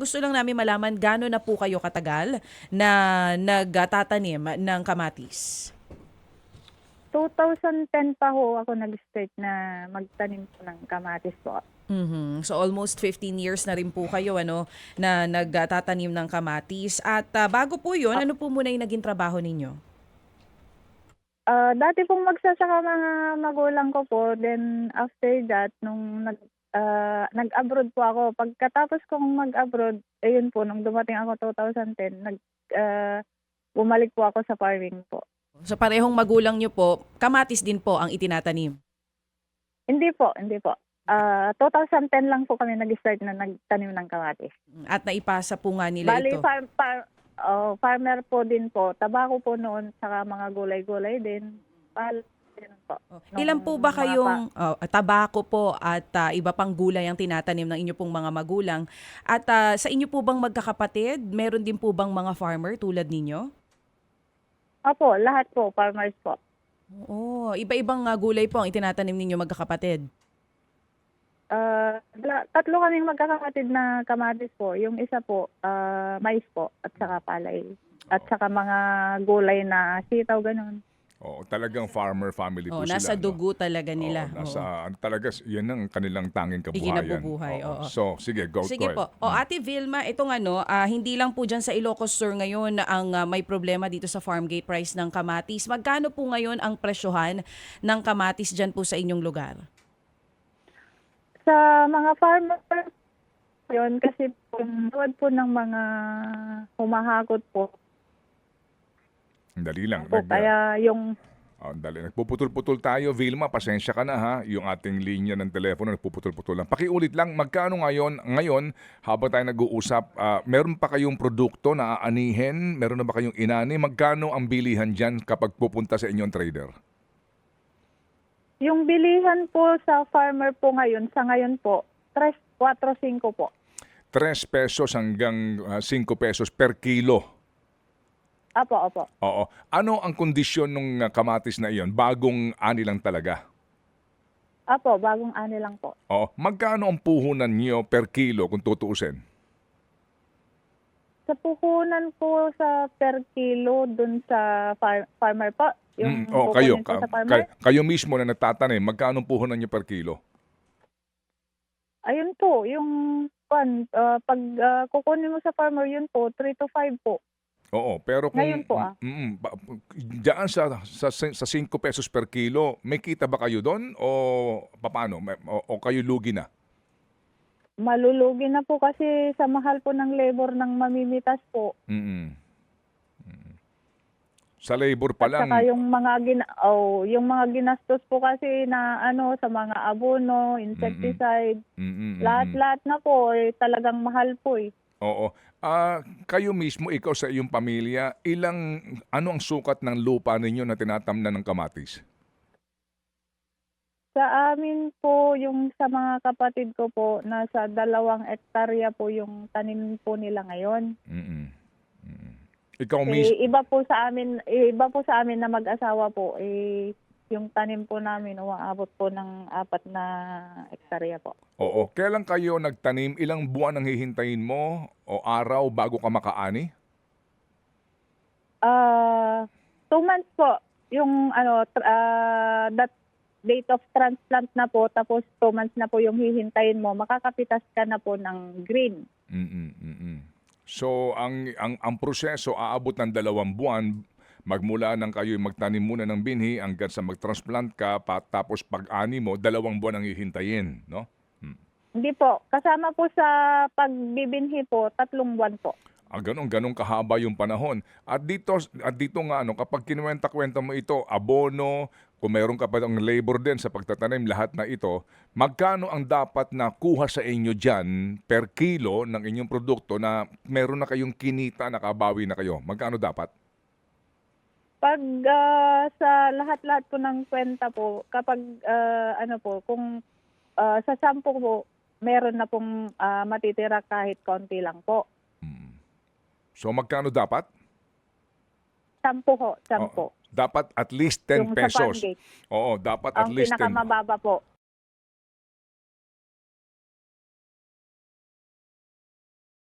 gusto lang namin malaman gaano na po kayo katagal na nagtatanim ng kamatis? 2010 pa ho ako nag-start na magtanim po ng kamatis po. Mhm. So almost 15 years na rin po kayo na nagtatanim ng kamatis. At bago po 'yon, ano po muna yung naging trabaho ninyo? Dati pong magsasaka mga magulang ko po, then after that nung nag-abroad po ako. Pagkatapos kong mag-abroad, ayun po nung dumating ako 2010, bumalik po ako sa farming po. So parehong magulang nyo po, kamatis din po ang itinatanim. Hindi po, hindi po. 2010 lang po kami nag-start na nagtanim ng kamatis. At naipasa po nga nila Bali, ito. farmer po din po. Tabako po noon, saka mga gulay-gulay din. Ganun po. Ilan po ba kayong tabako po at iba pang gulay ang tinatanim ng inyo pong mga magulang? At sa inyo po bang magkakapatid, meron din po bang mga farmer tulad ninyo? Opo, lahat po, farmers po. Oo, iba-ibang gulay po ang itinatanim ninyo magkakapatid. Tatlo kaming magkakapatid na kamatis po. Yung isa po, mais po, at saka palay. At saka mga gulay na sitaw, ganun. Oo, talagang farmer family po Nasa sila. dugo talaga Oo, nila. nasa, talaga, yan ang kanilang tanging kabuhayan. Ikinabubuhay, oo. So, sige, go Sige ahead. po. Ate Vilma, itong hindi lang po dyan sa Ilocos Sur ngayon ang may problema dito sa farm gate price ng kamatis. Magkano po ngayon ang presyohan ng kamatis dyan po sa inyong lugar? Sa mga farmer, yun, kasi po, tuwad po ng mga humahakot po. Dali lang. Kaya yung Dali. Nagpuputol-putol tayo. Vilma, pasensya ka na ha. Yung ating linya ng telepono, nagpuputol-putol lang. Pakiulit lang, magkano ngayon habang tayo nag-uusap, meron pa kayong produkto na aanihin? Meron na ba kayong inani? Magkano ang bilihan dyan kapag pupunta sa inyong trader? yung bilihan po sa farmer po ngayon, sa ngayon po, 3, 4, 5 po. 3 pesos hanggang 5 pesos per kilo. Opo. Oo. Ano ang kondisyon ng kamatis na iyon? Bagong ani lang talaga? Opo, bagong ani lang po. Oo. Magkano ang puhunan niyo per kilo kung tutuusin? Sa puhunan po sa per kilo dun sa farmer po, yung kayo, puhunan po sa farmer, kayo mismo na nagtatanim, magkano ang puhunan niyo per kilo? ayun po, yung pag kukunin mo sa farmer, yun po, 3 to 5 po. Oo, pero kung Ngayon po, diyan sa 5 pesos per kilo, may kita ba kayo doon o paano? O kayo lugi na? Malulugi na po kasi sa mahal po ng labor ng mamimitas po. Mm. Sa labor pa At lang. saka yung mga ginastos po kasi na sa mga abono, insecticide, lahat-lahat na po talagang mahal po eh. Oo. Kayo mismo, ikaw sa iyong pamilya, ano ang sukat ng lupa ninyo na tinatamnan ng kamatis? Sa amin po, yung sa mga kapatid ko po, nasa 2 hektarya po yung tanim po nila ngayon. Ikaw mismo, Iba po sa amin na mag-asawa po, yung tanim po namin umaabot po ng 4 na hektarya po. oo. Kailan kayo nagtanim? Ilang buwan ang hihintayin mo o araw bago ka makaani? 2 months po, yung that date of transplant na po, tapos 2 months na po yung hihintayin mo, makakapitas ka na po ng green. So, ang proseso aabot ng 2 buwan magmula nang kayo magtanim muna ng binhi hanggang sa mag-transplant ka, tapos pag-ani mo, 2 buwan ang hihintayin, no? Hindi po, kasama po sa pagbibinhi po, 3 buwan po. Ganun kahaba yung panahon. At dito nga, kapag kinuwenta-kwenta mo ito, abono, kung meron ka pa ng labor din sa pagtatanim, lahat na ito, magkano ang dapat na kuha sa inyo dyan per kilo ng inyong produkto na meron na kayong kinita, nakabawi na kayo? Magkano dapat? Pag sa lahat-lahat po ng kwenta po, kapag kung sa 10 po, meron na pong matitira kahit konti lang po. So magkano dapat? 10 ho, 10. Dapat at least 10 Yung sa pesos. farm gate. Oo, dapat at Ang least 10. pinakamababa po.